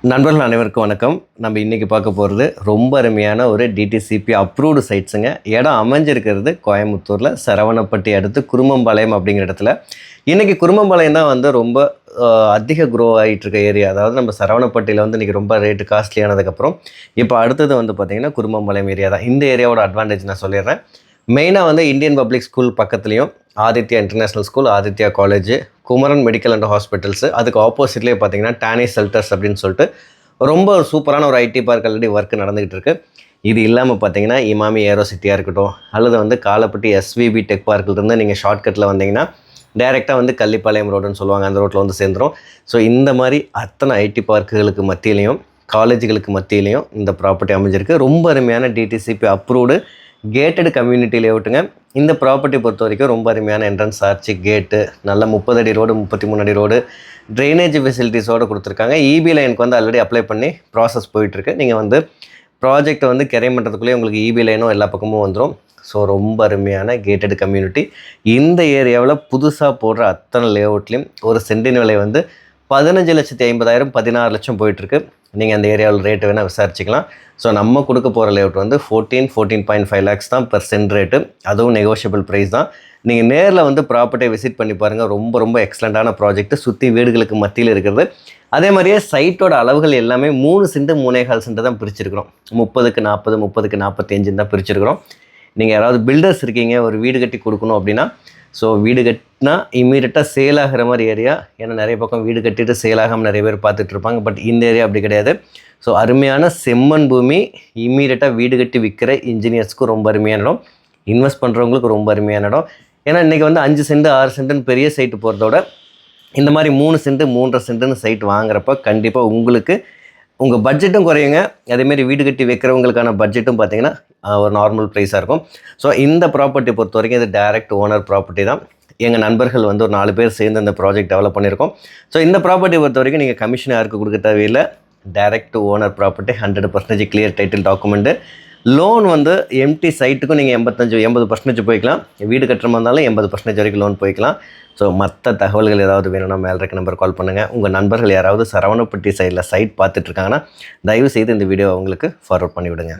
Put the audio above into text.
நண்பர்கள் அனைவருக்கும் வணக்கம். நம்ம இன்றைக்கி பார்க்க போகிறது ரொம்ப அருமையான ஒரு டிடிசிபி அப்ரூவ்டு சைட்ஸுங்க. இடம் அமைஞ்சிருக்கிறது கோயம்புத்தூரில் சரவணப்பட்டி அடுத்து குருமம்பாளையம் அப்படிங்கிற இடத்துல. இன்றைக்கி குருமம்பாளையம் தான் வந்து ரொம்ப அதிக க்ரோ ஆகிட்டுருக்க ஏரியா. அதாவது நம்ம சரவணப்பட்டியில் வந்து இன்றைக்கி ரொம்ப ரேட்டு காஸ்ட்லியானதுக்கப்புறம் இப்போ அடுத்தது வந்து பார்த்திங்கன்னா குருமம்பாளையம் ஏரியா தான். இந்த ஏரியாவோட அட்வான்டேஜ் நான் சொல்லிடுறேன். மெயினாக வந்து இந்தியன் பப்ளிக் ஸ்கூல் பக்கத்துலேயும் Aditya international school, Aditya college, Kumaran medical and hospitals, அதுக்கு ஆப்போசிட்லேயே பார்த்தீங்கன்னா டானி ஷெல்டர்ஸ் அப்படின்னு சொல்லிட்டு ரொம்ப ஒரு சூப்பரான ஒரு ஐடி பார்க் ஆல்ரெடி ஒர்க் நடந்துகிட்டு இருக்குது. இது இல்லாமல் பார்த்தீங்கன்னா இமாமி ஏரோ சிட்டியாக இருக்கட்டும், அல்லது வந்து காலப்பட்டி எஸ்விபி டெக் பார்க்கிலிருந்து நீங்கள் ஷார்ட்கட்டில் வந்தீங்கன்னா டைரெக்டாக வந்து கள்ளிப்பாளையம் ரோடுன்னு சொல்லுவாங்க, அந்த ரோட்டில் வந்து சேர்ந்துடும். ஸோ இந்த மாதிரி அத்தனை ஐடி பார்க்குகளுக்கு மத்தியிலையும் காலேஜுகளுக்கு மத்தியிலையும் இந்த ப்ராப்பர்ட்டி அமைஞ்சிருக்கு. ரொம்ப அருமையான டிடிசிபி அப்ரூவ்டு கேட்டட் கம்யூனிட்டி லேஅவுட்டுங்க. இந்த ப்ராப்பர்ட்டி பொறுத்த வரைக்கும் ரொம்ப அருமையான என்ட்ரன்ஸ் ஆர்ச்சு, கேட்டு, நல்ல 30 அடி ரோடு, 33 அடி ரோடு, ட்ரைனேஜ் ஃபெசிலிட்டிஸோடு கொடுத்துருக்காங்க. இபி லைனுக்கு வந்து ஆல்ரெடி அப்ளை பண்ணி ப்ராசஸ் போயிட்டுருக்கு. நீங்கள் வந்து ப்ராஜெக்டை வந்து கிரைம் பண்ணுறதுக்குள்ளேயே உங்களுக்கு இபி லைனும் எல்லா பக்கமும் வந்துடும். ஸோ ரொம்ப அருமையான கேட்டட் கம்யூனிட்டி. இந்த ஏரியாவில் புதுசாக போடுற அத்தனை லேஅவுட்லேயும் ஒரு சென்டின் விலை வந்து 15,50,000 16 லட்சம் போயிட்டுருக்கு. நீங்கள் அந்த ஏரியாவில் ரேட்டு வேணால் விசாரிச்சிக்கலாம். ஸோ நம்ம கொடுக்க போகிற லேஅவுட் வந்து 14.5 லேக்ஸ் தான் பெர் சென்ட் ரேட்டு. அதுவும் நெகோஷியபிள் ப்ரைஸ் தான். நீங்கள் நேரில் வந்து ப்ராப்பர்ட்டியை விசிட் பண்ணி பாருங்கள். ரொம்ப எக்ஸலண்ட்டான ப்ராஜெக்ட், சுற்றி வீடுகளுக்கு மத்தியில் இருக்கிறது. அதே மாதிரியே சைட்டோட அளவுகள் எல்லாமே 3 சென்ட் 3.25 சென்ட் தான் பிரிச்சிருக்கிறோம். 30க்கு 40, 30க்கு 45 தான் பிரிச்சிருக்கிறோம். நீங்கள் யாராவது பில்டர்ஸ் இருக்கீங்க, ஒரு வீடு கட்டி கொடுக்கணும் அப்படின்னா, ஸோ வீடு கட்டினா இம்மீடியட்டாக சேல் ஆகிற மாதிரி ஏரியா. ஏன்னா நிறைய பக்கம் வீடு கட்டிட்டு சேல் ஆகாமல் நிறைய பேர் பார்த்துட்ருப்பாங்க. பட் இந்த ஏரியா அப்படி கிடையாது. ஸோ அருமையான செம்மண் பூமி, இம்மீடியட்டாக வீடு கட்டி விற்கிற இன்ஜினியர்ஸ்க்கும் ரொம்ப அருமையான இடம், இன்வெஸ்ட் பண்ணுறவங்களுக்கு ரொம்ப அருமையான இடம். ஏன்னா இன்றைக்கி வந்து 5 சென்ட் 6 சென்ட்டுன்னு பெரிய சைட்டு போகிறதோட இந்த மாதிரி 3 சென்ட் 3.5 சென்ட்டுன்னு சைட் வாங்குறப்ப கண்டிப்பாக உங்களுக்கு உங்கள் பட்ஜெட்டும் குறையுங்க. அதேமாரி வீடு கட்டி வைக்கிறவங்களுக்கான பட்ஜெட்டும் பார்த்திங்கன்னா ஒரு நார்மல் ப்ரைஸாக இருக்கும். ஸோ இந்த ப்ராப்பர்ட்டி பொறுத்த வரைக்கும் இது டைரக்ட் ஓனர் ப்ராப்பர்ட்டி தான். எங்கள் நண்பர்கள் வந்து ஒரு 4 பேர் சேர்ந்து இந்த ப்ராஜெக்ட் டெவலப் பண்ணியிருக்கோம். ஸோ இந்த ப்ராப்பர்ட்டி பொறுத்த வரைக்கும் நீங்கள் கமிஷன் யாருக்கு கொடுக்க தேவையில்லை. Direct owner property, 100% clear title document. Loan வந்து எம்டி சைட்டுக்கும் நீங்கள் 80% போய்க்கலாம். வீடு கட்டுற மாதிரி இருந்தாலும் 80% வரைக்கும் லோன் போய்க்கலாம். ஸோ மற்ற தகவல்கள் ஏதாவது வேணும்னா மேலே இருக்க நம்பர் கால் பண்ணுங்கள். உங்கள் நண்பர்கள் யாராவது சரவணப்பட்டி சைடில் சைட் பார்த்துட்ருக்காங்கன்னா தயவுசெய்து இந்த வீடியோ அவங்களுக்கு ஃபார்வர்ட் பண்ணிவிடுங்க.